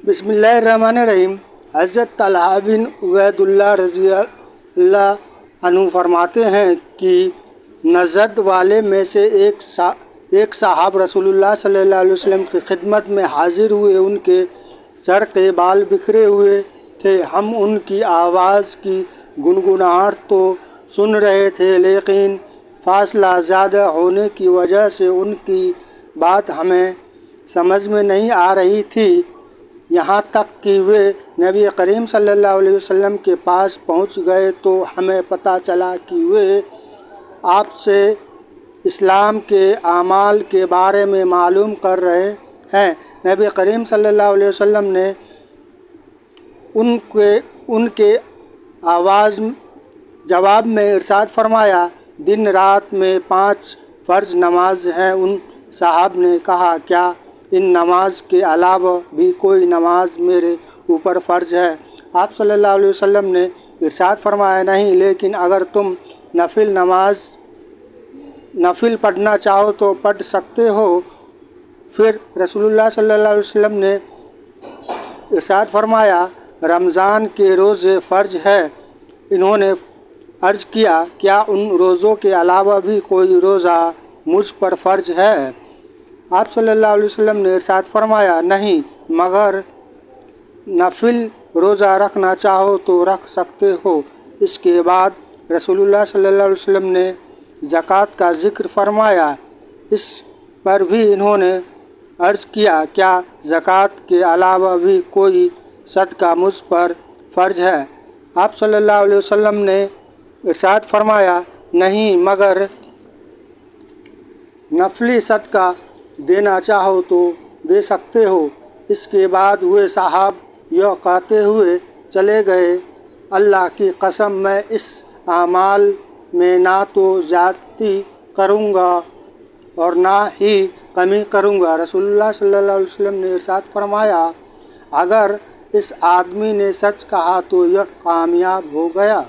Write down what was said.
بسم اللہ الرحمن الرحیم۔ حضرت طلحہ بن عبیداللہ رضی اللہ عنہ فرماتے ہیں کہ نجد والے میں سے ایک صاحب رسول اللہ صلی اللہ علیہ وسلم کی خدمت میں حاضر ہوئے۔ ان کے سر کے بال بکھرے ہوئے تھے۔ ہم ان کی آواز کی گنگناہٹ تو سن رہے تھے، لیکن فاصلہ زیادہ ہونے کی وجہ سے ان کی بات ہمیں سمجھ میں نہیں آ رہی تھی، یہاں تک کہ وہ نبی کریم صلی اللہ علیہ وسلم کے پاس پہنچ گئے تو ہمیں پتہ چلا کہ وہ آپ سے اسلام کے اعمال کے بارے میں معلوم کر رہے ہیں۔ نبی کریم صلی اللہ علیہ وسلم نے ان کے جواب میں ارشاد فرمایا، دن رات میں 5 فرض نماز ہیں۔ ان صاحب نے کہا، کیا ان نماز کے علاوہ بھی کوئی نماز میرے اوپر فرض ہے؟ آپ صلی اللہ علیہ وسلم نے ارشاد فرمایا، نہیں، لیکن اگر تم نفل پڑھنا چاہو تو پڑھ سکتے ہو۔ پھر رسول اللہ صلی اللہ علیہ وسلم نے ارشاد فرمایا، رمضان کے روزے فرض ہے۔ انہوں نے عرض کیا، کیا ان روزوں کے علاوہ بھی کوئی روزہ مجھ پر فرض ہے؟ آپ صلی اللہ علیہ وسلم نے ارشاد فرمایا، نہیں، مگر نفل روزہ رکھنا چاہو تو رکھ سکتے ہو۔ اس کے بعد رسول اللہ صلی اللہ علیہ وسلم نے زکوٰۃ کا ذکر فرمایا۔ اس پر بھی انہوں نے عرض کیا، کیا زکوٰۃ کے علاوہ بھی کوئی صدقہ مجھ پر فرض ہے؟ آپ صلی اللہ علیہ وسلم نے ارشاد فرمایا، نہیں، مگر نفلی صدقہ دینا چاہو تو دے سکتے ہو۔ اس کے بعد وہ صاحب یہ کہتے ہوئے چلے گئے، اللہ کی قسم، میں اس اعمال میں نہ تو زیادتی کروں گا اور نہ ہی کمی کروں گا۔ رسول اللہ صلی اللہ علیہ وسلم نے ارشاد فرمایا، اگر اس آدمی نے سچ کہا تو یہ کامیاب ہو گیا۔